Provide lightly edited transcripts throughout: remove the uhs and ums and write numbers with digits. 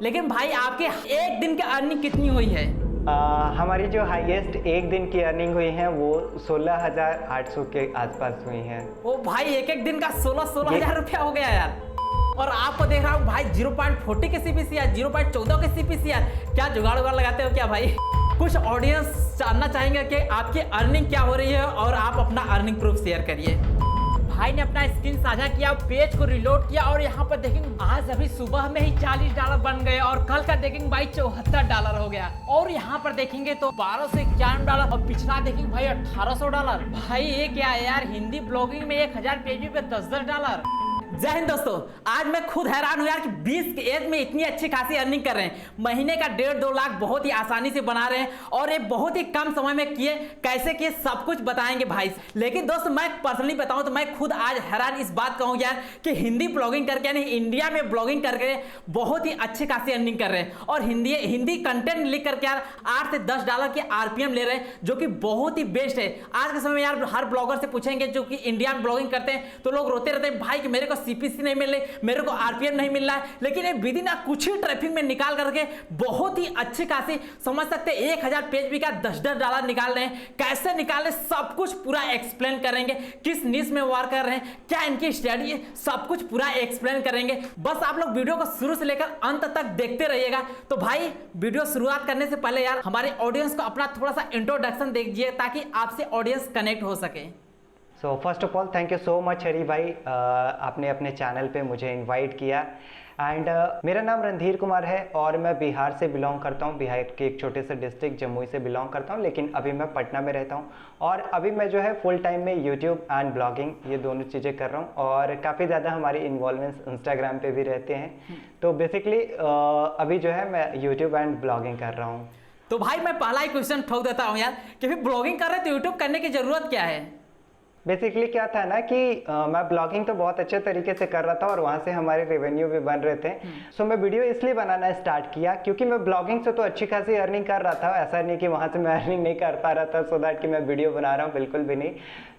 लेकिन भाई आपके एक दिन की अर्निंग कितनी हुई है? हमारी जो हाईएस्ट एक दिन की अर्निंग हुई है वो 16,800 के आसपास हुई है। ओ भाई, एक एक दिन का 16 हजार रुपया हो गया यार। और आपको देख रहा हूँ भाई 0.40 के सीपीसी यार, 0.14 के सीपीसी यार। क्या जुगाड़ उगाड़ लगाते हो क्या भाई? कुछ ऑडियंस जानना चाहेंगे कि आपकी अर्निंग क्या हो रही है और आप अपना अर्निंग प्रूफ शेयर करिए। भाई ने अपना स्क्रीन साझा किया, पेज को रिलोड किया और यहाँ पर देखेंगे आज अभी सुबह में ही $40 बन गए और कल का देखेंगे भाई $74 हो गया। और यहाँ पर देखेंगे तो 12 से $91 और पिछला देखेंगे भाई $1800। भाई ये क्या है यार, हिंदी ब्लॉगिंग में 1000 पेज पे $10। जय हिंद दोस्तों, आज मैं खुद हैरान हूं यार कि 20 की एज में इतनी अच्छी खासी अर्निंग कर रहे हैं। महीने का 1.5-2 लाख बहुत ही आसानी से बना रहे हैं और ये बहुत ही कम समय में किए, कैसे किए सब कुछ बताएंगे भाई। लेकिन दोस्तों मैं पर्सनली बताऊं तो मैं खुद आज हैरान इस बात कहूं यार कि हिंदी ब्लॉगिंग करके यानी इंडिया में ब्लॉगिंग करके बहुत ही अच्छी खासी अर्निंग कर रहे हैं और हिंदी कंटेंट लिख करके यार $8 से $10 की आरपीएम ले रहे हैं, जो कि बहुत ही बेस्ट है। आज के समय में यार हर ब्लॉगर से पूछेंगे जो कि इंडिया में ब्लॉगिंग करते हैं तो लोग रोते रहते हैं भाई कि मेरे को सीपीसी नहीं मिल रही, मेरे को आरपीएम नहीं मिल रहा है। लेकिन ये विदिन कुछ ही ट्रैफिक में निकाल करके बहुत ही अच्छी खासी समझ सकते हैं 1000 पेज भी का $10 निकाल रहे हैं। कैसे निकाले सब कुछ पूरा एक्सप्लेन करेंगे, किस निश में वर्क कर रहे हैं, क्या इनकी स्टडी है, सब कुछ पूरा एक्सप्लेन करेंगे। बस आप लोग वीडियो को शुरू से लेकर अंत तक देखते रहिएगा। तो भाई वीडियो शुरुआत करने से पहले यार हमारे ऑडियंस को अपना थोड़ा सा इंट्रोडक्शन दे दीजिए ताकि आपसे ऑडियंस कनेक्ट हो सके। So first of all thank you so much Hari भाई, आपने अपने चैनल पे मुझे इनवाइट किया। एंड मेरा नाम रणधीर कुमार है और मैं बिहार से बिलोंग करता हूँ। बिहार के एक छोटे से डिस्ट्रिक्ट जमुई से बिलोंग करता हूँ, लेकिन अभी मैं पटना में रहता हूँ। और अभी मैं जो है फुल टाइम में यूट्यूब एंड ब्लॉगिंग ये दोनों चीज़ें कर रहा हूँ और काफ़ी ज़्यादा हमारी इन्वॉल्वमेंट्स इंस्टाग्राम पे भी रहते हैं। तो बेसिकली अभी जो है मैं यूट्यूब एंड ब्लॉगिंग कर रहा हूँ। तो भाई मैं पहला ही क्वेश्चन ठोक देता हूँ यार कि फिर ब्लॉगिंग कर रहे तो यूट्यूब करने की जरूरत क्या है? बेसिकली क्या था ना कि मैं ब्लॉगिंग तो बहुत अच्छे तरीके से कर रहा था और वहाँ से हमारे रेवेन्यू भी बन रहे थे। सो मैं वीडियो इसलिए बनाना स्टार्ट किया क्योंकि मैं ब्लॉगिंग से तो अच्छी खासी अर्निंग कर रहा था। ऐसा नहीं कि वहाँ से मैं अर्निंग नहीं कर पा रहा था सो दैट कि मैं वीडियो बना रहा हूँ, बिल्कुल भी नहीं।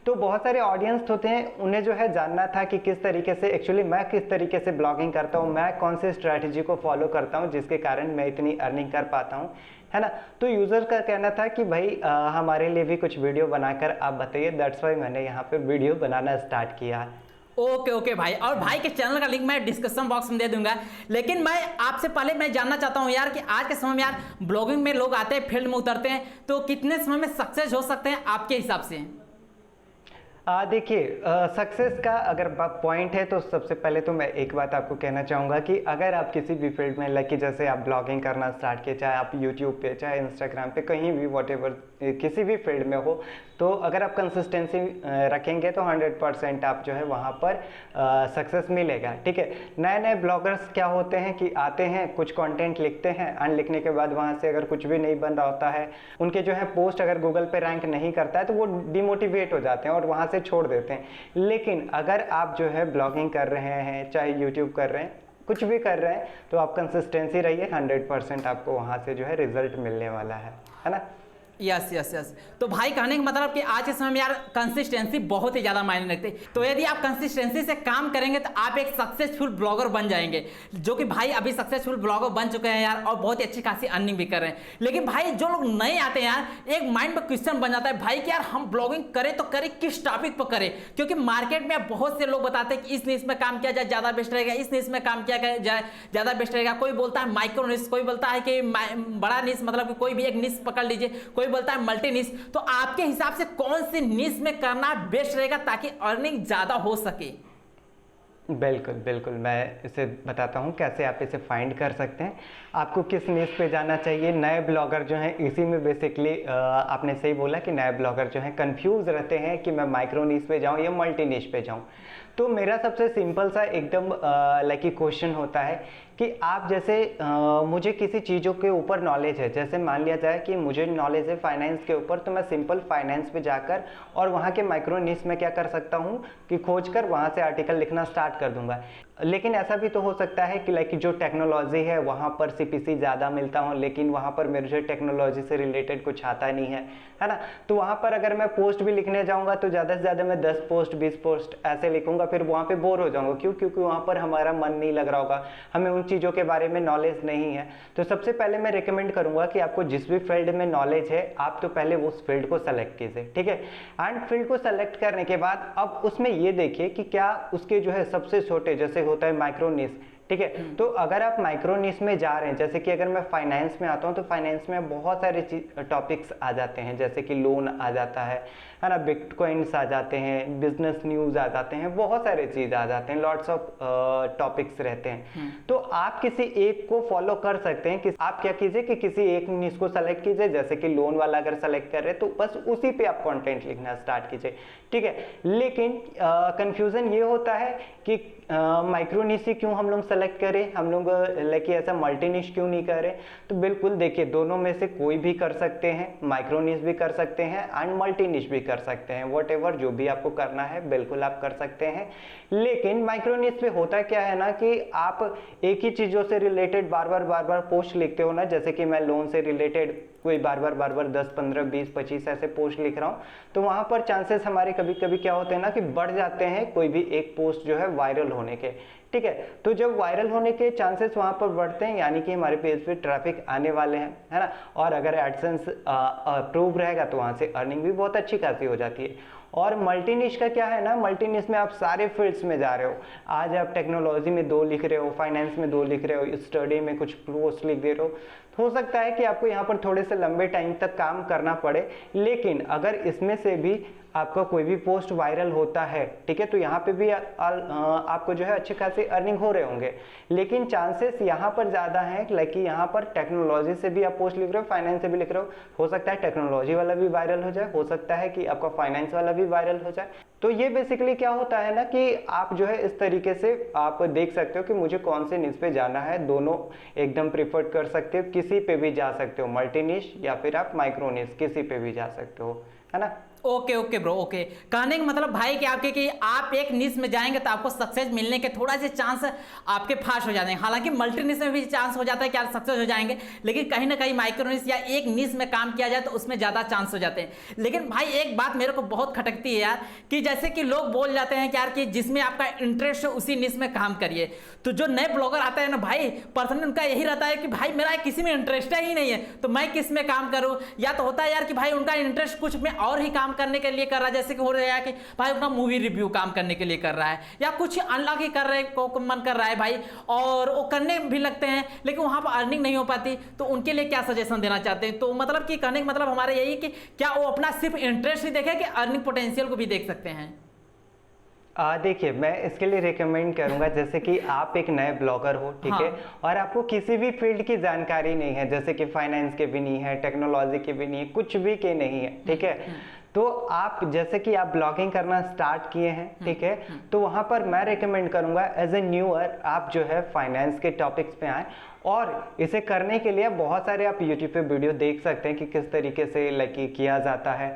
तो बहुत सारे ऑडियंस होते हैं, उन्हें जो है जानना था कि किस तरीके से एक्चुअली मैं किस तरीके से ब्लॉगिंग करता हूँ, मैं कौन सी स्ट्रैटेजी को फॉलो करता हूँ जिसके कारण मैं इतनी अर्निंग कर पाता हूँ, है ना। तो यूज़र का कहना था कि भाई हमारे लिए भी कुछ वीडियो बनाकर आप बताइए। दैट्स वाई मैंने यहाँ पे वीडियो बनाना स्टार्ट किया। ओके भाई, और भाई के चैनल का लिंक मैं डिस्क्रिप्शन बॉक्स में दे दूंगा। लेकिन मैं आपसे पहले मैं जानना चाहता हूं यार कि आज के समय में यार ब्लॉगिंग में लोग आते हैं, फील्ड में उतरते हैं, तो कितने समय में सक्सेस हो सकते हैं आपके हिसाब से? देखिए सक्सेस का अगर पॉइंट है तो सबसे पहले तो मैं एक बात आपको कहना चाहूँगा कि अगर आप किसी भी फील्ड में लाइक जैसे आप ब्लॉगिंग करना स्टार्ट किए, चाहे आप यूट्यूब पे चाहे इंस्टाग्राम पे कहीं भी वॉटेवर किसी भी फील्ड में हो, तो अगर आप कंसिस्टेंसी रखेंगे तो 100% आप जो है वहाँ पर सक्सेस मिलेगा। ठीक है, नए नए ब्लॉगर्स क्या होते हैं कि आते हैं, कुछ कंटेंट लिखते हैं एंड लिखने के बाद वहाँ से अगर कुछ भी नहीं बन रहा होता है, उनके जो है पोस्ट अगर गूगल पे रैंक नहीं करता है तो वो डिमोटिवेट हो जाते हैं और वहाँ से छोड़ देते हैं। लेकिन अगर आप जो है ब्लॉगिंग कर रहे हैं, चाहे यूट्यूब कर रहे हैं, कुछ भी कर रहे हैं, तो आप कंसिस्टेंसी रहिए, 100% आपको वहाँ से जो है रिजल्ट मिलने वाला है ना। यस। तो भाई कहने का मतलब कि आज के समय में यार कंसिस्टेंसी बहुत ही ज़्यादा मायने रखती है। तो यदि आप कंसिस्टेंसी से काम करेंगे तो आप एक सक्सेसफुल ब्लॉगर बन जाएंगे, जो कि भाई अभी सक्सेसफुल ब्लॉगर बन चुके हैं यार और बहुत ही अच्छी खासी अर्निंग भी कर रहे हैं। लेकिन भाई जो लोग नए आते हैं यार, एक माइंड में क्वेश्चन बन जाता है भाई कि यार हम ब्लॉगिंग करें तो करें किस टॉपिक पर करें, क्योंकि मार्केट में बहुत से लोग बताते हैं कि इस निश में काम किया जाए ज़्यादा बेस्ट रहेगा, इस निश में काम किया जाए ज़्यादा बेस्ट रहेगा। कोई बोलता है माइक्रो निश, कोई बोलता है कि बड़ा निश, मतलब कि कोई भी एक निश पकड़ लीजिए, कोई बोलता है मल्टी निश। तो आपके हिसाब से कौन सी निश में करना बेस्ट रहेगा ताकि अर्निंग ज्यादा हो सके? बिल्कुल मैं इसे बताता हूँ कैसे आप इसे फाइंड कर सकते हैं, आपको किस निश पे जाना चाहिए। नए ब्लॉगर जो हैं इसी में बेसिकली आपने सही बोला कि नए ब्लॉगर जो हैं कंफ्यूज रहते हैं कि मैं माइक्रो निश पे जाऊँ या मल्टी निश पे जाऊँ। तो मेरा सबसे सिंपल सा एकदम लाइक क्वेश्चन होता है कि आप जैसे मुझे किसी चीज़ों के ऊपर नॉलेज है, जैसे मान लिया जाए कि मुझे नॉलेज है फाइनेंस के ऊपर, तो मैं सिंपल फाइनेंस पे जाकर और वहाँ के माइक्रो निश में क्या कर सकता हूँ कि खोज कर वहाँ से आर्टिकल लिखना स्टार्ट कर दूंगा। लेकिन ऐसा भी तो हो सकता है कि लाइक जो टेक्नोलॉजी है वहाँ पर सीपीसी ज़्यादा मिलता हूँ, लेकिन वहाँ पर मेरे जो टेक्नोलॉजी से रिलेटेड कुछ आता नहीं है ना। तो वहाँ पर अगर मैं पोस्ट भी लिखने जाऊँगा तो ज़्यादा से ज़्यादा मैं 10 पोस्ट 20 पोस्ट ऐसे लिखूँगा, फिर वहाँ पे बोर हो जाऊँगा। क्यों? क्योंकि वहाँ पर हमारा मन नहीं लग रहा होगा, हमें उन चीज़ों के बारे में नॉलेज नहीं है। तो सबसे पहले मैं रिकमेंड करूँगा कि आपको जिस भी फील्ड में नॉलेज है आप तो पहले उस फील्ड को सेलेक्ट कीजिए, ठीक है। एंड फील्ड को सेलेक्ट करने के बाद अब उसमें ये देखिए कि क्या उसके जो है सबसे छोटे, जैसे होता है माइक्रो निश, ठीक है। तो अगर आप माइक्रो निश में जा रहे हैं, जैसे कि अगर मैं फाइनेंस में आता हूं तो फाइनेंस में बहुत सारे टॉपिक्स आ जाते हैं, जैसे कि लोन आ जाता है ना, बिटकॉइंस आ जाते हैं, बिजनेस न्यूज आ जाते हैं, बहुत सारे चीज आ जाते हैं, लॉट्स ऑफ टॉपिक्स रहते हैं। तो आप किसी एक को फॉलो कर सकते हैं कि आप क्या कीजिए कि किसी एक निश को सेलेक्ट कीजिए, जैसे कि लोन वाला अगर सेलेक्ट कर रहे हैं तो बस उसी पे आप कंटेंट लिखना स्टार्ट कीजिए, ठीक है। लेकिन कंफ्यूजन ये होता है कि माइक्रो निश ही क्यों हम लोग सेलेक्ट करें, हम लोग लाइक ऐसा मल्टी निश क्यों नहीं करें। तो बिल्कुल देखिए, दोनों में से कोई भी कर सकते हैं, माइक्रो निश भी कर सकते हैं एंड मल्टी निश भी कर सकते हैं। व्हाटएवर जो भी आपको करना है बिल्कुल आप कर सकते हैं। लेकिन माइक्रो निश पे होता क्या है ना कि आप एक ही चीज़ों से रिलेटेड बार बार पोस्ट लिखते हो ना, जैसे कि मैं लोन से रिलेटेड कोई बार बार 10 15 20 25 ऐसे पोस्ट लिख रहा हूँ, तो वहाँ पर चांसेस हमारे कभी कभी क्या होते हैं ना कि बढ़ जाते हैं कोई भी एक पोस्ट जो है वायरल होने के, ठीक है। तो जब वायरल होने के चांसेस वहाँ पर बढ़ते हैं, यानी कि हमारे पेज पे ट्रैफिक आने वाले हैं, है ना। और अगर एडसेंस अप्रूव रहेगा तो वहाँ से अर्निंग भी बहुत अच्छी खासी हो जाती है। और मल्टी निश का क्या है ना, मल्टी निश में आप सारे फील्ड्स में जा रहे हो। आज आप टेक्नोलॉजी में 2 लिख रहे हो, फाइनेंस में 2 लिख रहे हो, स्टडी में कुछ पोस्ट लिख दे रहे हो। हो सकता है कि आपको यहाँ पर थोड़े से लंबे टाइम तक काम करना पड़े, लेकिन अगर इसमें से भी आपका कोई भी पोस्ट वायरल होता है, ठीक है, तो यहाँ पे भी आपको जो है अच्छे खासे अर्निंग हो रहे होंगे। लेकिन चांसेस यहाँ पर ज़्यादा हैं लाइक यहाँ पर टेक्नोलॉजी से भी आप पोस्ट लिख रहे हो, फाइनेंस से भी लिख रहे हो सकता है टेक्नोलॉजी वाला भी वायरल हो जाए, हो सकता है कि आपका फाइनेंस वाला भी वायरल हो जाए। तो ये बेसिकली क्या होता है ना कि आप जो है इस तरीके से आप देख सकते हो कि मुझे कौन से निश पे जाना है। दोनों एकदम प्रीफर कर सकते हो, किसी पे भी जा सकते हो, मल्टी निश या फिर आप माइक्रो निश, किसी पे भी जा सकते हो, है ना। Okay bro, okay. कहने का मतलब भाई कि आपके कि आप एक निश में जाएंगे तो आपको सक्सेस मिलने के थोड़ा से चांस आपके फास्ट हो जाते हैं। हालांकि मल्टी निश में भी चांस हो जाता है कि आप सक्सेस हो जाएंगे, लेकिन कहीं ना कहीं माइक्रो निश या एक निश में काम किया जाए तो उसमें ज़्यादा चांस हो जाते हैं। लेकिन भाई एक बात मेरे को बहुत खटकती है यार, कि जैसे कि लोग बोल जाते हैं कि यार कि जिसमें आपका इंटरेस्ट है उसी निश में काम करिए। तो जो नए ब्लॉगर आते हैं ना भाई, पर्सनली उनका यही रहता है कि भाई मेरा किसी में इंटरेस्ट ही नहीं है तो मैं किस में काम करूँ। या तो होता है यार कि भाई उनका इंटरेस्ट कुछ में और ही काम करने के लिए कर रहा है, जैसे कि हो रहा है कि भाई उनका मूवी रिव्यू काम करने के लिए कर रहा है, या कुछ अनलॉक ही कर रहे को मन कर रहा है भाई, और वो करने भी लगते हैं लेकिन वहां पर अर्निंग नहीं हो पाती। तो उनके लिए क्या सजेशन देना चाहते हैं? तो मतलब कि कहने का मतलब हमारे यही कि क्या वो अपना सिर्फ इंटरेस्ट ही देखे कि अर्निंग पोटेंशियल को भी देख सकते हैं? देखिए, मैं इसके लिए रिकमेंड करूंगा, जैसे कि आप एक नए ब्लॉगर हो, ठीक है, और आपको किसी भी फील्ड की जानकारी नहीं है, जैसे कि फाइनेंस के भी नहीं है, टेक्नोलॉजी के भी नहीं है, कुछ भी के नहीं है, ठीक है। तो आप जैसे कि आप ब्लॉगिंग करना स्टार्ट किए हैं, ठीक है, तो वहां पर मैं रिकमेंड करूंगा एज ए न्यूअर आप जो है फाइनेंस के टॉपिक्स पे आए, और इसे करने के लिए बहुत सारे आप यूट्यूब पे वीडियो देख सकते हैं कि किस तरीके से लाइक किया जाता है।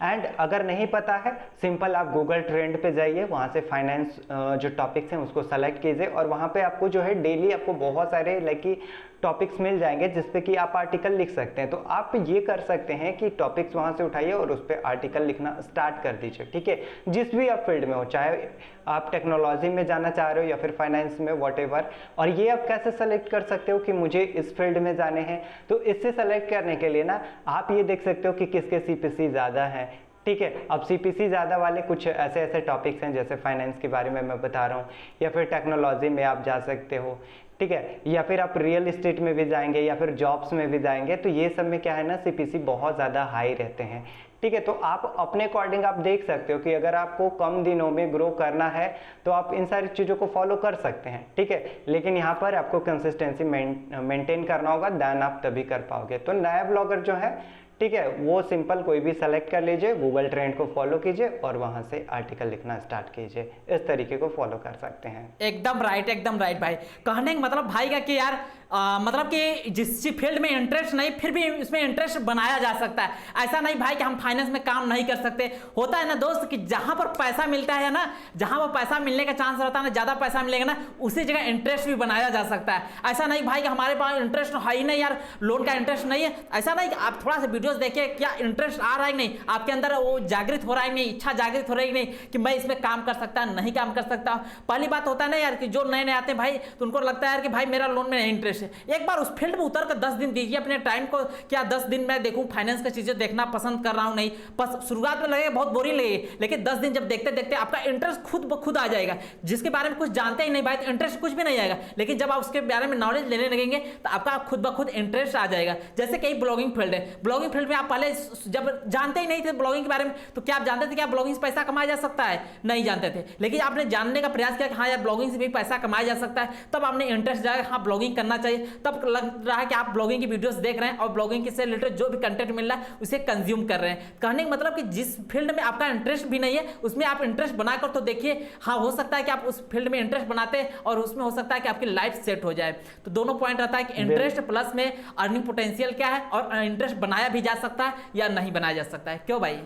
एंड अगर नहीं पता है, सिंपल आप गूगल ट्रेंड पे जाइए, वहाँ से फाइनेंस जो टॉपिक्स हैं उसको सेलेक्ट कीजिए, और वहाँ पे आपको जो है डेली आपको बहुत सारे लाइक टॉपिक्स मिल जाएंगे जिसपे कि आप आर्टिकल लिख सकते हैं। तो आप ये कर सकते हैं कि टॉपिक्स वहाँ से उठाइए और उस पर आर्टिकल लिखना स्टार्ट कर दीजिए, ठीक है। जिस भी आप फील्ड में हो, चाहे आप टेक्नोलॉजी में जाना चाह रहे हो या फिर फाइनेंस में, व्हाटएवर। और ये आप कैसे सेलेक्ट कर सकते हो कि मुझे इस फील्ड में जाने हैं? तो इससे सेलेक्ट करने के लिए ना आप ये देख सकते हो कि किसके सीपीसी ज़्यादा है, ठीक है। अब सीपीसी ज़्यादा वाले कुछ ऐसे टॉपिक्स हैं, जैसे फाइनेंस के बारे में मैं बता रहा हूँ, या फिर टेक्नोलॉजी में आप जा सकते हो, ठीक है, या फिर आप रियल एस्टेट में भी जाएंगे या फिर जॉब्स में भी जाएंगे। तो ये सब में क्या है ना, सीपीसी बहुत ज़्यादा हाई रहते हैं, ठीक है। तो आप अपने अकॉर्डिंग आप देख सकते हो कि अगर आपको कम दिनों में ग्रो करना है तो आप इन सारी चीज़ों को फॉलो कर सकते हैं, ठीक है। लेकिन यहाँ पर आपको कंसिस्टेंसी मेंटेन करना होगा, देन आप तभी कर पाओगे। तो नया ब्लॉगर जो है, ठीक है, वो सिंपल कोई भी सेलेक्ट कर लीजिए, गूगल ट्रेंड को फॉलो कीजिए और वहां से आर्टिकल लिखना स्टार्ट कीजिए। इस तरीके को फॉलो कर सकते हैं। एकदम राइट भाई। कहने का मतलब भाई का कि यार मतलब कि जिस फील्ड में इंटरेस्ट नहीं फिर भी उसमें इंटरेस्ट बनाया जा सकता है। ऐसा नहीं भाई कि हम फाइनेंस में काम नहीं कर सकते। होता है ना दोस्त कि जहां पर पैसा मिलता है ना, जहां पर पैसा मिलने का चांस रहता है ना, ज्यादा पैसा मिलेगा ना, उसी जगह इंटरेस्ट भी बनाया जा सकता है। ऐसा नहीं भाई कि हमारे पास इंटरेस्ट है ही नहीं यार, लोन का इंटरेस्ट नहीं है, ऐसा नहीं। आप थोड़ा सा वीडियोस देखिए, क्या इंटरेस्ट आ रहा है नहीं, आपके अंदर वो जागृत हो रहा है नहीं, इच्छा जागृत हो रही है नहीं कि मैं इसमें काम कर सकता, नहीं काम कर सकता। पहली बात होता है ना यार कि जो नए नए आते हैं भाई, तो उनको लगता है यार कि भाई मेरा लोन में नहीं इंटरेस्ट है। एक बार उस फील्ड में उतर कर 10 दिन दीजिए अपने टाइम को। क्या 10 दिन मैं देखूं फाइनेंस की चीजें देखना पसंद कर रहा हूं नहीं, बस शुरुआत में लगेगा बहुत बोरिंग लगेगी, लेकिन 10 दिन जब देखते देखते आपका इंटरेस्ट खुद ब खुद आ जाएगा। जिसके बारे में कुछ जानते ही नहीं भाई तो इंटरेस्ट कुछ भी नहीं आएगा, लेकिन जब आप उसके बारे में नॉलेज लेने लगेंगे तो आपका खुद ब खुद इंटरेस्ट आ जाएगा। जैसे कई ब्लॉगिंग फील्ड है, ब्लॉगिंग फील्ड में आप पहले जब जानते ही नहीं थे ब्लॉगिंग के बारे में, तो क्या आप जानते थे कि आप ब्लॉगिंग से पैसा कमाया जा सकता है? नहीं जानते थे, लेकिन आपने जानने का प्रयास किया कि हाँ यार ब्लॉगिंग से भी पैसा कमाया जा सकता है, तब आपने इंटरेस्ट जाएगा हाँ ब्लॉगिंग करना चाहिए। तब लग रहा है कि आप ब्लॉगिंग की वीडियोस देख रहे हैं और ब्लॉगिंग से रिलेटेड जो भी कंटेंट मिल रहा है उसे कंज्यूम कर रहे हैं। कहने का मतलब कि जिस फील्ड में आपका इंटरेस्ट भी नहीं है उसमें आप इंटरेस्ट बनाकर तो देखिए, हाँ हो सकता है कि आप उस फील्ड में इंटरेस्ट बनाते हैं और उसमें हो सकता है कि आपकी लाइफ सेट हो जाए। तो दोनों पॉइंट रहता है कि इंटरेस्ट प्लस में अर्निंग पोटेंशियल क्या है और इंटरेस्ट बनाया भी जा सकता है या नहीं बनाया जा सकता है। क्यों भाई?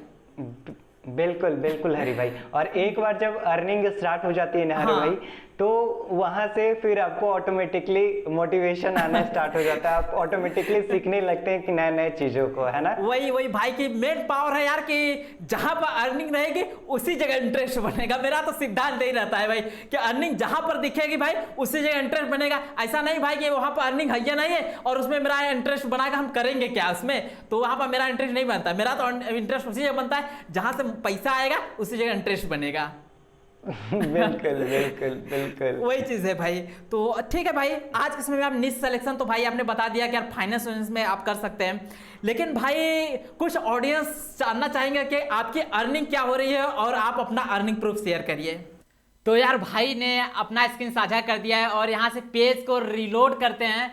बिल्कुल बिल्कुल हरी भाई। और एक बार जब अर्निंग स्टार्ट हो जाती है ना हरी भाई, तो वहां से फिर आपको ऑटोमेटिकली मोटिवेशन आना स्टार्ट हो जाता है, आप ऑटोमेटिकली सीखने लगते हैं कि नए नए चीजों को, है ना। वही भाई की मेन पावर है यार कि जहां पर अर्निंग रहेगी उसी जगह इंटरेस्ट बनेगा। मेरा तो सिद्धांत यही रहता है भाई कि अर्निंग जहां पर दिखेगी भाई उसी जगह इंटरेस्ट बनेगा। ऐसा नहीं भाई कि वहां पर अर्निंग है या नहीं है और उसमें मेरा इंटरेस्ट बनाकर हम करेंगे क्या उसमें, तो वहां पर मेरा इंटरेस्ट नहीं बनता। मेरा तो इंटरेस्ट उसी जगह बनता है जहां से पैसा आएगा उसी जगह इंटरेस्ट बनेगा। बिल्कुल बिल्कुल बिल्कुल वही चीज है भाई। तो ठीक है भाई, आज के समय में आप निश सिलेक्शन तो भाई आपने बता दिया कि यार फाइनेंस में आप कर सकते हैं, लेकिन भाई कुछ ऑडियंस जानना चाहेंगे कि आपकी अर्निंग क्या हो रही है और आप अपना अर्निंग प्रूफ शेयर करिए। तो यार भाई ने अपना स्क्रीन साझा कर दिया है और यहाँ से पेज को रिलोड करते हैं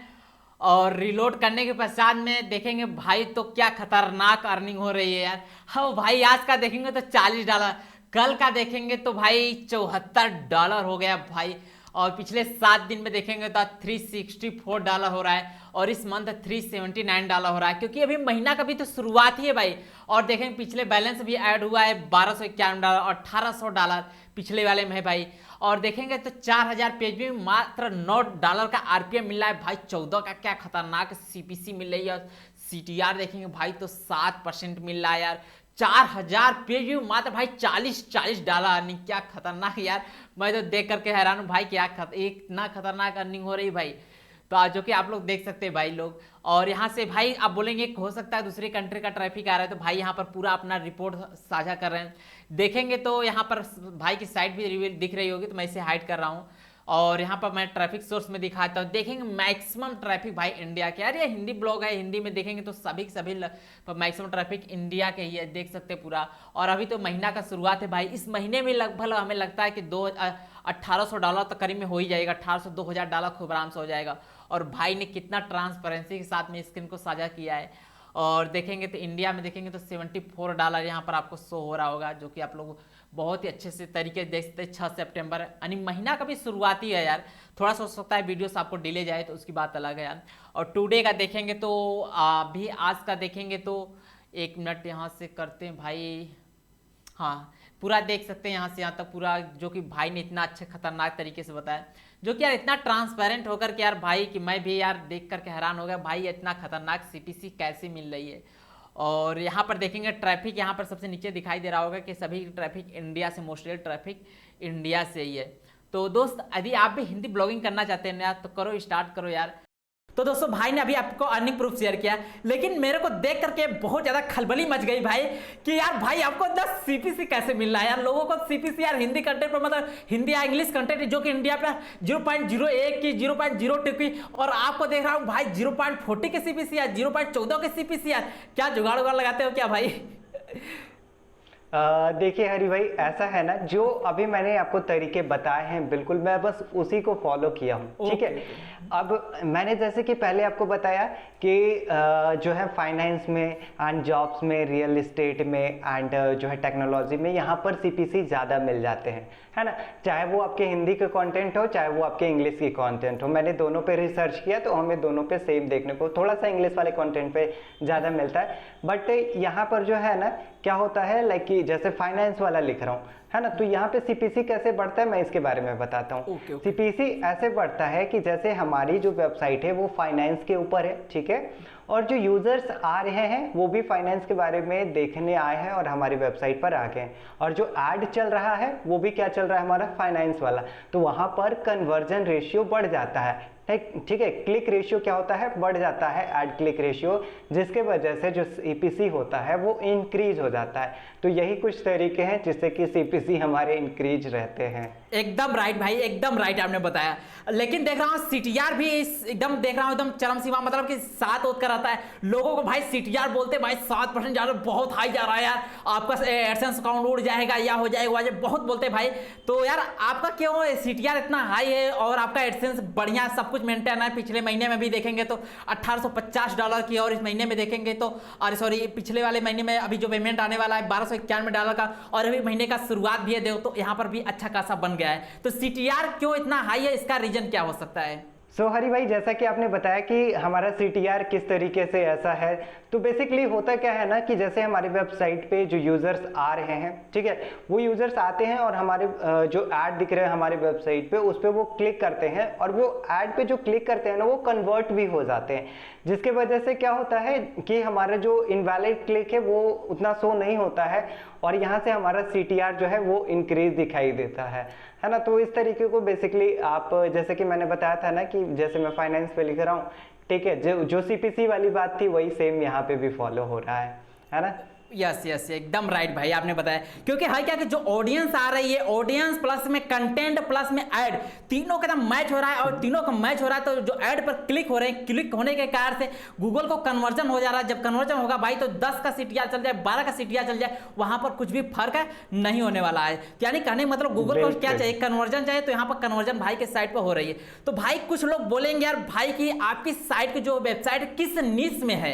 और रिलोड करने के पश्चात में देखेंगे भाई तो क्या खतरनाक अर्निंग हो रही है यार। हाँ भाई आज का देखेंगे तो $40, कल का देखेंगे तो भाई $74 हो गया भाई, और पिछले 7 दिन में देखेंगे तो $364 हो रहा है और इस मंथ $379 हो रहा है, क्योंकि अभी महीना का भी तो शुरुआत ही है भाई। और देखेंगे पिछले बैलेंस भी ऐड हुआ है $1291 और $1800 पिछले वाले में है भाई। और देखेंगे तो 4000 पेज में मात्र $9 का आरपीएम मिल रहा है भाई, 14 का क्या खतरनाक सीपीसी मिल रही है। सीटीआर देखेंगे भाई तो 7% मिल रहा है यार। 4000 पेज व्यू मात्र भाई $40 अर्निंग, क्या खतरनाक यार। मैं तो देख करके हैरान हूँ भाई, क्या इतना खतरनाक अर्निंग हो रही भाई। तो जो कि आप लोग देख सकते हैं भाई लोग। और यहाँ से भाई आप बोलेंगे हो सकता है दूसरी कंट्री का ट्रैफिक आ रहा है, तो भाई यहाँ पर पूरा अपना रिपोर्ट साझा कर रहे हैं। देखेंगे तो यहाँ पर भाई की साइट भी दिख रही होगी, तो मैं इसे हाइड कर रहा हूँ और यहाँ पर मैं ट्रैफिक सोर्स में दिखाता हूँ। देखेंगे मैक्सिमम ट्रैफिक भाई इंडिया के, यार ये हिंदी ब्लॉग है, हिंदी में देखेंगे तो सभी मैक्सिमम ट्रैफिक इंडिया के ही है, देख सकते हैं पूरा। और अभी तो महीना का शुरुआत है भाई, इस महीने में लगभग हमें लगता है कि $1800 तक करीब में हो ही जाएगा, $1800-2000 खूब आराम से हो जाएगा। और भाई ने कितना ट्रांसपेरेंसी के साथ में स्क्रीन को साझा किया है। और देखेंगे तो इंडिया में देखेंगे तो $74 यहाँ पर आपको शो हो रहा होगा, जो कि आप लोग बहुत ही अच्छे से तरीके से देख सकते हैं। 6 सितंबर यानी महीना का भी शुरुआती है यार, थोड़ा सा हो सकता है वीडियोस आपको डिले जाए तो उसकी बात अलग है यार। और टुडे का देखेंगे तो अभी आज का देखेंगे तो 1 मिनट यहाँ से करते हैं भाई, हाँ पूरा देख सकते हैं यहाँ से यहाँ तक पूरा, जो कि भाई ने इतना अच्छे खतरनाक तरीके से बताया, जो कि यार इतना ट्रांसपेरेंट होकर के यार भाई कि मैं भी यार देख करके हैरान हो गया भाई, इतना खतरनाक सीपीसी कैसे मिल रही है। और यहाँ पर देखेंगे ट्रैफिक, यहाँ पर सबसे नीचे दिखाई दे रहा होगा कि सभी ट्रैफिक इंडिया से, मोस्टली ट्रैफिक इंडिया से ही है। तो दोस्त यदि आप भी हिंदी ब्लॉगिंग करना चाहते हैं यार तो करो, स्टार्ट करो यार। तो दोस्तों भाई ने अभी आपको अर्निंग प्रूफ शेयर किया, लेकिन मेरे को देख करके बहुत ज्यादा खलबली मच गई भाई कि यार भाई आपको 10 सीपीसी कैसे मिल रहा है यार। लोगों को सीपीसी यार हिंदी कंटेंट पर, मतलब हिंदी या इंग्लिश कंटेंट जो कि इंडिया पे 0.01 की, 0.02 की, और आपको देख रहा हूँ भाई 0.40 के सीपीसी यार, 0.14 के सीपीसी यार। क्या जुगाड़ उगाड़ लगाते हो क्या भाई? देखिए हरी भाई, ऐसा है ना, जो अभी मैंने आपको तरीके बताए हैं बिल्कुल मैं बस उसी को फॉलो किया हूँ, ठीक है। अब मैंने जैसे कि पहले आपको बताया कि जो है फाइनेंस में एंड जॉब्स में, रियल एस्टेट में एंड जो है टेक्नोलॉजी में, यहाँ पर सीपीसी ज़्यादा मिल जाते हैं, है ना। चाहे वो आपके हिंदी के कंटेंट हो, चाहे वो आपके इंग्लिश की कंटेंट हो, मैंने दोनों पे रिसर्च किया तो हमें दोनों पे सेम देखने को, थोड़ा सा इंग्लिश वाले कंटेंट पे ज़्यादा मिलता है। बट यहाँ पर जो है ना, क्या होता है लाइक कि जैसे फाइनेंस वाला लिख रहा हूँ, है ना, तो यहाँ पे सीपीसी कैसे बढ़ता है मैं इसके बारे में बताता हूँ। सीपीसी ऐसे बढ़ता है कि जैसे हमारी जो वेबसाइट है वो फाइनेंस के ऊपर है, ठीक है, और जो यूजर्स आ रहे हैं वो भी फाइनेंस के बारे में देखने आए हैं और हमारी वेबसाइट पर आ गए हैं, और जो ऐड चल रहा है वो भी क्या चल रहा है, हमारा फाइनेंस वाला, तो वहाँ पर कन्वर्जन रेशियो बढ़ जाता है, ठीक है। क्लिक रेशियो क्या होता है, बढ़ जाता है, ऐड क्लिक रेशियो, जिसके वजह से जो सीपीसी होता है वो इंक्रीज हो जाता है। तो यही कुछ तरीके हैं जिससे कि सीपीसी हमारे इंक्रीज रहते हैं। एकदम राइट भाई, एकदम राइट आपने बताया। लेकिन देख रहा हूँ सीटीआर भी एकदम देख रहा हूँ एकदम चरम सीमा, मतलब कि 7 ओत कर आता है लोगों को भाई। सीटीआर बोलते भाई 7% जा रहा है, बहुत हाई जा रहा है यार, आपका एडसेंस अकाउंट उड़ जाएगा या हो जाएगा, बहुत बोलते भाई। तो यार आपका क्यों सीटीआर इतना हाई है और आपका एडसेंस बढ़िया सब कुछ मेंटेन है? पिछले महीने में भी देखेंगे तो $1850 की, और इस महीने में देखेंगे तो, अरे सॉरी, पिछले वाले महीने में अभी जो पेमेंट आने वाला है $1291 का, और अभी महीने का शुरुआत भी है देखो तो यहाँ पर भी अच्छा खासा बन गया है। तो सीटीआर क्यों इतना हाई है, इसका रीजन क्या हो सकता है? हरी भाई, जैसा कि आपने बताया कि हमारा सीटीआर किस तरीके से ऐसा है, तो बेसिकली होता क्या है ना कि जैसे हमारी वेबसाइट पे जो यूजर्स आ रहे हैं, ठीक है, वो यूजर्स आते हैं और हमारे जो ऐड दिख रहे हैं हमारी वेबसाइट पे, उस पर वो क्लिक करते हैं, और वो ऐड पे जो क्लिक करते हैं ना वो कन्वर्ट भी हो जाते हैं, जिसके वजह से क्या होता है कि हमारा जो इनवैलिड क्लिक है वो उतना शो नहीं होता है, और यहाँ से हमारा सीटीआर जो है वो इंक्रीज दिखाई देता है ना। तो इस तरीके को बेसिकली आप, जैसे कि मैंने बताया था ना कि जैसे मैं फाइनेंस पे लिख रहा हूँ, ठीक है, जो सीपीसी वाली बात थी वही सेम यहाँ पे भी फॉलो हो रहा है ना। यस यस, एकदम राइट भाई आपने बताया। क्योंकि है क्या कि जो ऑडियंस आ रही है, ऑडियंस प्लस में कंटेंट प्लस में ऐड, तीनों का मैच हो रहा है, और तीनों का मैच हो रहा है तो जो ऐड पर क्लिक हो रहे हैं, क्लिक होने के कारण से गूगल को कन्वर्जन हो जा रहा है। जब कन्वर्जन होगा भाई तो 10 का सीटीआर चल जाए, 12 का सीटीआर चल जाए, वहां पर कुछ भी फर्क है नहीं होने वाला है। यानी कहने मतलब गूगल को क्या चाहिए, कन्वर्जन चाहिए, तो यहाँ पर कन्वर्जन भाई के साइट पर हो रही है। तो भाई कुछ लोग बोलेंगे यार भाई कि आपकी साइट की जो वेबसाइट किस निश में है?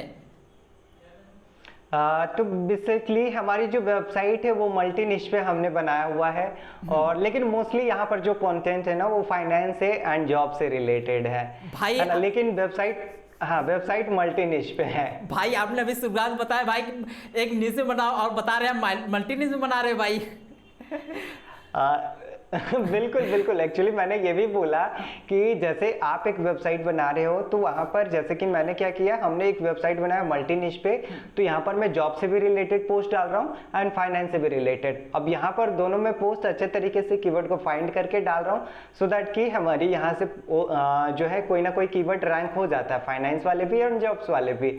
तो बेसिकली हमारी जो वेबसाइट है वो मल्टी निश पे हमने बनाया हुआ है, और लेकिन मोस्टली यहाँ पर जो कंटेंट है ना वो फाइनेंस है एंड जॉब से रिलेटेड है भाई, लेकिन वेबसाइट मल्टी निश पे है। भाई आपने अभी शुरुआत बताया भाई एक निश में बनाओ, और बता रहे हैं मल्टी निश में बना रहे भाई। बिल्कुल बिल्कुल, एक्चुअली मैंने ये भी बोला कि जैसे आप एक वेबसाइट बना रहे हो तो वहाँ पर जैसे कि मैंने क्या किया, हमने एक वेबसाइट बनाया मल्टी निश पे, तो यहाँ पर मैं जॉब से भी रिलेटेड पोस्ट डाल रहा हूँ एंड फाइनेंस से भी रिलेटेड। अब यहाँ पर दोनों में पोस्ट अच्छे तरीके से कीवर्ड को फाइंड करके डाल रहा हूँ, सो दैट कि हमारी यहाँ से जो है कोई ना कोई कीवर्ड रैंक हो जाता है, फाइनेंस वाले भी और जॉब्स वाले भी,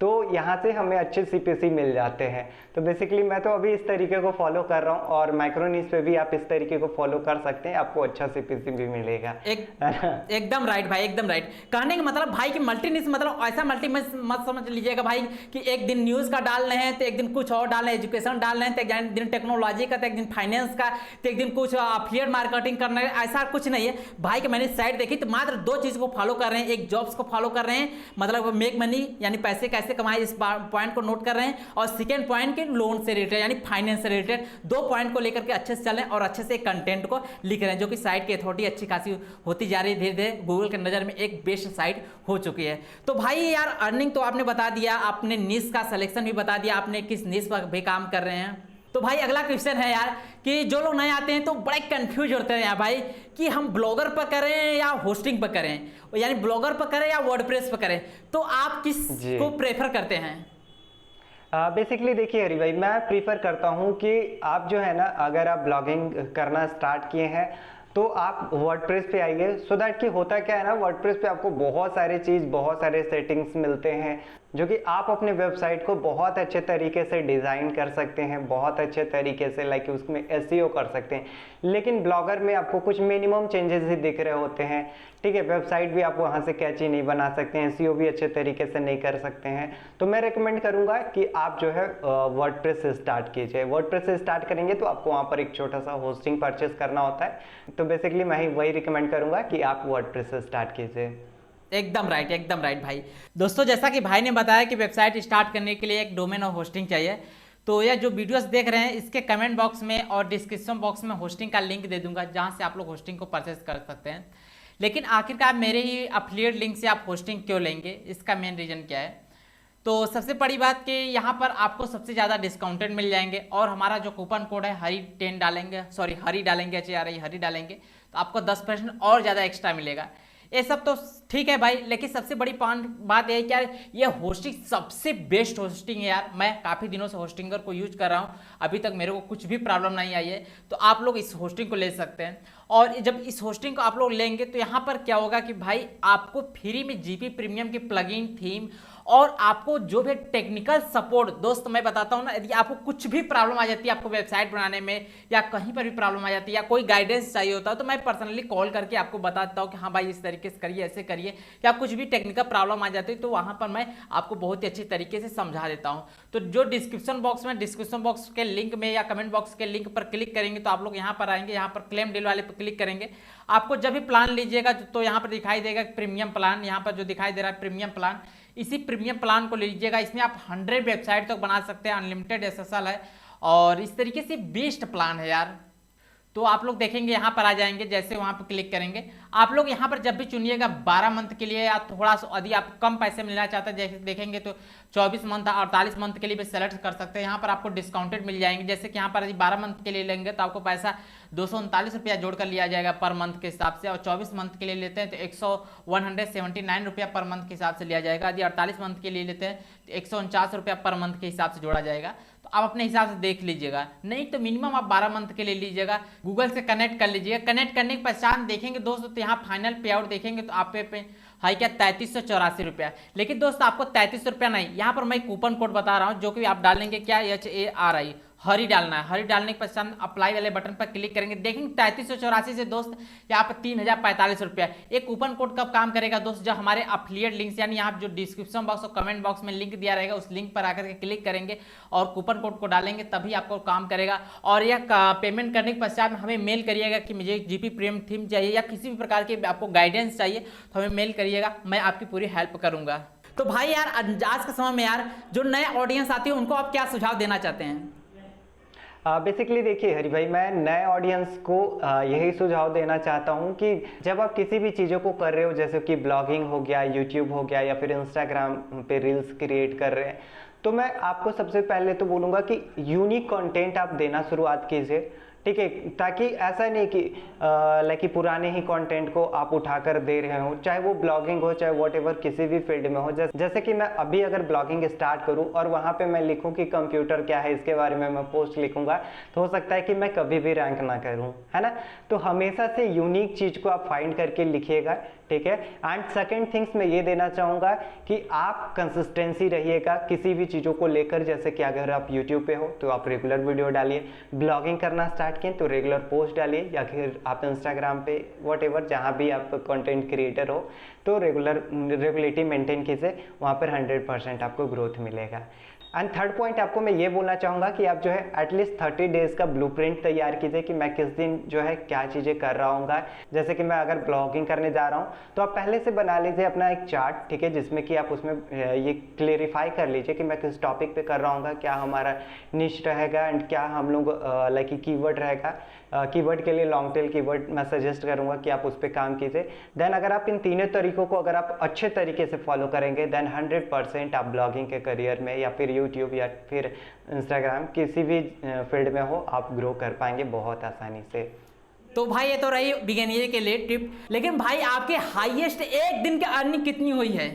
तो यहाँ से हमें अच्छे सीपीसी मिल जाते हैं। तो बेसिकली मैं तो अभी इस तरीके को फॉलो कर रहा हूँ, और माइक्रोनिश पे भी आप इस तरीके को फॉलो कर सकते हैं, आपको अच्छा सीपीसी भी मिलेगा। एकदम राइट भाई, एकदम राइट। कहने का मतलब भाई कि मल्टी निश मतलब ऐसा मल्टी मत समझ लीजिएगा भाई कि एक दिन न्यूज़ का डाल रहे हैं तो एक दिन कुछ और डाल रहे हैं, एजुकेशन डाल रहे हैं तो एक दिन टेक्नोलॉजी का, तो एक दिन फाइनेंस का, तो एक दिन कुछ अफिलिएट मार्केटिंग करना है, ऐसा कुछ नहीं है भाई। कि मैंने साइट देखी तो मात्र 2 चीज़ को फॉलो कर रहे हैं, एक जॉब्स को फॉलो कर रहे हैं, मतलब मेक मनी यानी पैसे कैसे कमाए इस पॉइंट को नोट कर रहे हैं, और सेकेंड पॉइंट के लोन से रिलेटेड यानी फाइनेंस से रिलेटेड 2 पॉइंट को लेकर के अच्छे से चल रहे हैं और अच्छे से कंटेंट को लिख रहे हैं, जो कि साइट की अथॉरिटी अच्छी खासी होती जा रही है, धीरे धीरे गूगल के नज़र में एक बेस्ट साइट हो चुकी है। तो भाई यार अर्निंग तो आपने बता दिया, आपने निश का सिलेक्शन भी बता दिया, आपने किस निश पर भी काम कर रहे हैं। तो भाई अगला क्वेश्चन है यार कि जो लोग नए आते हैं तो बड़े कंफ्यूज होते हैं यार भाई कि हम ब्लॉगर पर करें या होस्टिंग पर करें, यानी ब्लॉगर पर करें या वर्डप्रेस पर करें, तो आप किस को प्रेफर करते हैं? बेसिकली देखिए हरी भाई, मैं प्रीफर करता हूँ कि आप जो है ना, अगर आप ब्लॉगिंग करना स्टार्ट किए हैं तो आप वर्डप्रेस पे आइए। सो दैट कि होता क्या है ना, वर्डप्रेस पे आपको बहुत सारे चीज़, बहुत सारे सेटिंग्स मिलते हैं जो कि आप अपने वेबसाइट को बहुत अच्छे तरीके से डिज़ाइन कर सकते हैं, बहुत अच्छे तरीके से लाइक उसमें एसईओ कर सकते हैं। लेकिन ब्लॉगर में आपको कुछ मिनिमम चेंजेस ही दिख रहे होते हैं, ठीक है। वेबसाइट भी आप वहाँ से कैची नहीं बना सकते हैं, एसईओ भी अच्छे तरीके से नहीं कर सकते हैं। तो मैं रेकमेंड करूँगा कि आप जो है वर्डप्रेस से स्टार्ट कीजिए। वर्डप्रेस से स्टार्ट करेंगे तो आपको वहाँ पर एक छोटा सा होस्टिंग परचेस करना होता है। तो बेसिकली मैं ही वही रिकमेंड करूँगा कि आप वर्डप्रेस से स्टार्ट कीजिए। एकदम राइट भाई। दोस्तों जैसा कि भाई ने बताया कि वेबसाइट स्टार्ट करने के लिए एक डोमेन और होस्टिंग चाहिए, तो यह जो वीडियोस देख रहे हैं इसके कमेंट बॉक्स में और डिस्क्रिप्शन बॉक्स में होस्टिंग का लिंक दे दूंगा, जहां से आप लोग होस्टिंग को परचेस कर सकते हैं। लेकिन आखिरकार मेरे ही एफिलिएट लिंक से आप होस्टिंग क्यों लेंगे, इसका मेन रीज़न क्या है? तो सबसे बड़ी बात कि यहाँ पर आपको सबसे ज़्यादा डिस्काउंटेड मिल जाएंगे, और हमारा जो कूपन कोड है हरी10 डालेंगे, सॉरी हरी डालेंगे, हरी डालेंगे तो आपको 10% और ज़्यादा एक्स्ट्रा मिलेगा। ये सब तो ठीक है भाई, लेकिन सबसे बड़ी बात यह है कि यार ये होस्टिंग सबसे बेस्ट होस्टिंग है यार। मैं काफ़ी दिनों से होस्टिंगर को यूज कर रहा हूँ, अभी तक मेरे को कुछ भी प्रॉब्लम नहीं आई है। तो आप लोग इस होस्टिंग को ले सकते हैं, और जब इस होस्टिंग को आप लोग लेंगे तो यहाँ पर क्या होगा कि भाई आपको फ्री में जीपी प्रीमियम की प्लगइन, थीम और आपको जो भी टेक्निकल सपोर्ट, दोस्त मैं बताता हूँ ना, यदि आपको कुछ भी प्रॉब्लम आ जाती है आपको वेबसाइट बनाने में या कहीं पर भी प्रॉब्लम आ जाती है या कोई गाइडेंस चाहिए होता है, तो मैं पर्सनली कॉल करके आपको बताता हूँ कि हाँ भाई इस तरीके से करिए, ऐसे करिए, या कुछ भी टेक्निकल प्रॉब्लम आ जाती है तो वहाँ पर मैं आपको बहुत ही अच्छी तरीके से समझा देता हूँ। तो जो डिस्क्रिप्शन बॉक्स के लिंक में या कमेंट बॉक्स के लिंक पर क्लिक करेंगे तो आप लोग यहाँ पर आएंगे, यहाँ पर क्लेम डील वाले पर क्लिक करेंगे। आपको जब भी प्लान लीजिएगा तो यहाँ पर दिखाई देगा प्रीमियम प्लान, यहाँ पर जो दिखाई दे रहा है प्रीमियम प्लान, इसी प्रीमियम प्लान को लीजिएगा। इसमें आप 100 वेबसाइट तक बना सकते हैं, अनलिमिटेड एसएसएल है और इस तरीके से बेस्ट प्लान है यार। तो आप लोग देखेंगे यहाँ पर आ जाएंगे, जैसे वहाँ पर क्लिक करेंगे आप लोग यहाँ पर जब भी चुनिएगा 12 मंथ के लिए या थोड़ा सा यदि आप कम पैसे मिलना चाहते हैं, जैसे देखेंगे तो 24 मंथ 48 मंथ के लिए भी सेलेक्ट कर सकते हैं। यहाँ पर आपको डिस्काउंटेड मिल जाएंगे, जैसे कि यहाँ पर यदि 12 मंथ के लिए लेंगे तो आपको पैसा 239 रुपया जोड़कर लिया जाएगा पर मंथ के हिसाब से, और 24 मंथ के लिए लेते हैं तो 179 रुपया पर मंथ के हिसाब से लिया जाएगा। यदि 48 मंथ के लिए लेते हैं तो 149 रुपया पर मंथ के हिसाब से जोड़ा जाएगा। तो आप अपने हिसाब से देख लीजिएगा, नहीं तो मिनिमम आप 12 मंथ के लिए लीजिएगा। गूगल से कनेक्ट कर लीजिएगा, कनेक्ट करने के पश्चात देखेंगे दोस्तों तो यहाँ फाइनल पे आउट देखेंगे तो आप पे है क्या 3384 रुपया। लेकिन दोस्त आपको 33 रुपया नहीं, यहाँ पर मैं कूपन कोड बता रहा हूँ जो कि आप डालेंगे क्या HARI हरी डालना है। हरी डालने के पश्चात अप्लाई वाले बटन पर क्लिक करेंगे, देखेंगे 3384 से दोस्त यहाँ पर 3045 रुपया। एक कूपन कोड कब काम करेगा दोस्त, जब हमारे अफिलिएट लिंक्स यानी आप जो डिस्क्रिप्शन बॉक्स और कमेंट बॉक्स में लिंक दिया रहेगा उस लिंक पर आकर के क्लिक करेंगे और कूपन कोड को डालेंगे, तभी आपको काम करेगा। और यह पेमेंट करने के पश्चात हमें मेल करिएगा कि मुझे जीपी प्रीमियम थीम चाहिए या किसी भी प्रकार की आपको गाइडेंस चाहिए तो हमें मेल करिएगा, मैं आपकी पूरी हेल्प करूंगा। तो भाई यार आज के समय में यार जो नए ऑडियंस आती है उनको आप क्या सुझाव देना चाहते हैं? बेसिकली देखिए हरी भाई, मैं नए ऑडियंस को यही सुझाव देना चाहता हूँ कि जब आप किसी भी चीज़ों को कर रहे हो, जैसे कि ब्लॉगिंग हो गया, यूट्यूब हो गया, या फिर इंस्टाग्राम पे रील्स क्रिएट कर रहे हैं, तो मैं आपको सबसे पहले तो बोलूँगा कि यूनिक कंटेंट आप देना शुरुआत कीजिए, ठीक है। ताकि ऐसा नहीं कि लाइक पुराने ही कंटेंट को आप उठाकर दे रहे हो, चाहे वो ब्लॉगिंग हो चाहे व्हाटएवर किसी भी फील्ड में हो। जैसे कि मैं अभी अगर ब्लॉगिंग स्टार्ट करूं और वहां पे मैं लिखूं कि कंप्यूटर क्या है, इसके बारे में मैं पोस्ट लिखूंगा, तो हो सकता है कि मैं कभी भी रैंक ना करूं, है ना। तो हमेशा से यूनिक चीज़ को आप फाइंड करके लिखिएगा, ठीक है। एंड सेकेंड थिंग्स मैं ये देना चाहूँगा कि आप कंसिस्टेंसी रहिएगा किसी भी चीज़ों को लेकर। जैसे कि अगर आप यूट्यूब पे हो तो आप रेगुलर वीडियो डालिए, ब्लॉगिंग करना स्टार्ट किए तो रेगुलर पोस्ट डालिए, या फिर आप इंस्टाग्राम पे व्हाटएवर जहाँ भी आप कंटेंट क्रिएटर हो तो रेगुलरिटी मेंटेन कीजिए, वहाँ पर 100% आपको ग्रोथ मिलेगा। एंड थर्ड पॉइंट आपको मैं ये बोलना चाहूँगा कि आप जो है एटलीस्ट 30 डेज का ब्लूप्रिंट तैयार कीजिए कि मैं किस दिन जो है क्या चीज़ें कर रहा हूँ। जैसे कि मैं अगर ब्लॉगिंग करने जा रहा हूँ तो आप पहले से बना लीजिए अपना एक चार्ट, ठीक है, जिसमें कि आप उसमें ये क्लेरिफाई कर लीजिए कि मैं किस टॉपिक पे कर रहा हूँ, क्या हमारा निश रहेगा एंड क्या हम लोग लाइक कीवर्ड रहेगा। कीवर्ड के लिए लॉन्ग टेल कीवर्ड मैं सजेस्ट करूंगा कि आप उस पर काम कीजिए। देन अगर आप इन तीनों तरीकों को अगर आप अच्छे तरीके से फॉलो करेंगे देन 100% आप ब्लॉगिंग के करियर में या फिर यूट्यूब या फिर इंस्टाग्राम किसी भी फील्ड में हो आप ग्रो कर पाएंगे बहुत आसानी से। तो भाई ये तो रही बिगिनर के लिए टिप, लेकिन भाई आपके हाईएस्ट एक दिन की अर्निंग कितनी हुई है?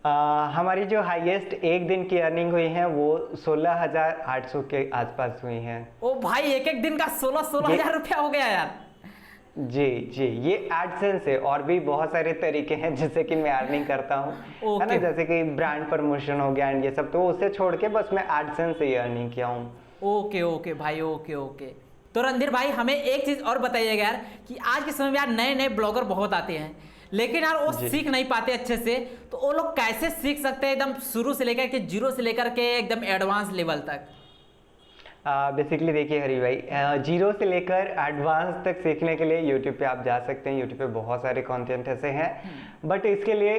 हमारी जो हाईएस्ट एक दिन की अर्निंग हुई है वो 16,800 के आसपास हुई है। ओ भाई एक दिन का 16,000 रुपया हो गया यार। जी जी, ये एडसेंस है और भी बहुत सारे तरीके हैं जिससे कि मैं अर्निंग करता हूँ, है ना, ओके जैसे कि ब्रांड प्रमोशन हो गया एंड ये सब, तो उसे छोड़ के बस मैं एडसेंस से ही अर्निंग किया हूँ। ओके ओके भाई, ओके ओके। तो रणधीर भाई हमें एक चीज़ और बताइएगा यार कि आज के समय में यार नए नए ब्लॉगर बहुत आते हैं, लेकिन यार वो जी। सीख नहीं पाते अच्छे से, तो वो लोग कैसे सीख सकते हैं एकदम शुरू से लेकर के जीरो से लेकर के एकदम एडवांस लेवल तक? बेसिकली देखिए हरी भाई, जीरो से लेकर एडवांस तक सीखने के लिए यूट्यूब पे आप जा सकते हैं। यूट्यूब पे बहुत सारे कंटेंट ऐसे हैं, बट इसके लिए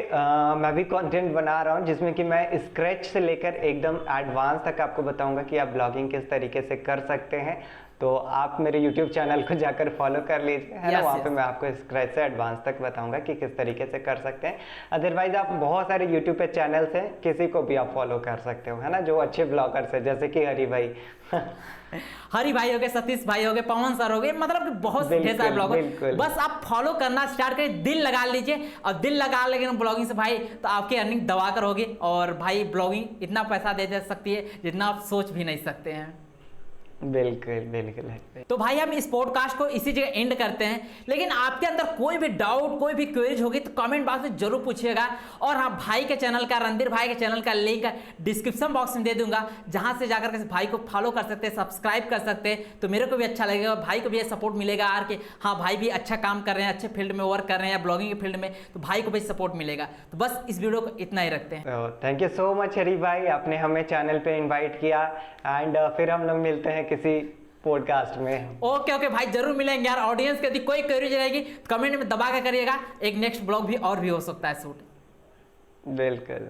मैं भी कंटेंट बना रहा हूँ जिसमें कि मैं स्क्रैच से लेकर एकदम एडवांस तक आपको बताऊंगा कि आप ब्लॉगिंग किस तरीके से कर सकते हैं। तो आप मेरे यूट्यूब चैनल को जाकर फॉलो कर लीजिए, है ना, Yes, वहाँ yes. पे मैं आपको स्क्रैच से एडवांस तक बताऊंगा कि किस तरीके से कर सकते हैं। अदरवाइज आप बहुत सारे यूट्यूब पे चैनल्स हैं, किसी को भी आप फॉलो कर सकते हो, है ना, जो अच्छे ब्लॉगर्स हैं, जैसे कि हरी भाई हरी भाई हो गए, सतीश भाई हो गए, पवन सर हो गए, मतलब कि बहुत ढेर सारे बिल्कुल ब्लॉगर। बिल्कुल। बस आप फॉलो करना स्टार्ट करें, दिल लगा लीजिए, और दिल लगा लेंगे ब्लॉगिंग से भाई तो आपकी अर्निंग दबा कर होगी। और भाई ब्लॉगिंग इतना पैसा दे सकती है जितना आप सोच भी नहीं सकते हैं। बिल्कुल बिल्कुल है। तो भाई हम इस पॉडकास्ट को इसी जगह एंड करते हैं, लेकिन आपके अंदर कोई भी डाउट, कोई भी क्वेरीज होगी तो कमेंट बॉक्स में जरूर पूछिएगा। और हाँ, भाई के चैनल का, रणधीर भाई के चैनल का लिंक डिस्क्रिप्शन बॉक्स में दे दूंगा, जहां से जाकर के भाई को फॉलो कर सकते हैं, सब्सक्राइब कर सकते हैं। तो मेरे को भी अच्छा लगेगा, भाई को भी सपोर्ट मिलेगा यार कि हाँ भाई भी अच्छा काम कर रहे हैं, अच्छे फील्ड में वर्क कर रहे हैं या ब्लॉगिंग के फील्ड में, तो भाई को भी सपोर्ट मिलेगा। तो बस इस वीडियो को इतना ही रखते हैं। Thank you so much Hari भाई, आपने हमें चैनल पे इनवाइट किया एंड फिर हम लोग मिलते हैं किसी पॉडकास्ट में। ओके ओके भाई, जरूर मिलेंगे यार। ऑडियंस के यदि कोई क्वेरीज रहेगी कमेंट में दबा के करिएगा, एक नेक्स्ट ब्लॉग भी और भी हो सकता है शूट। बिल्कुल।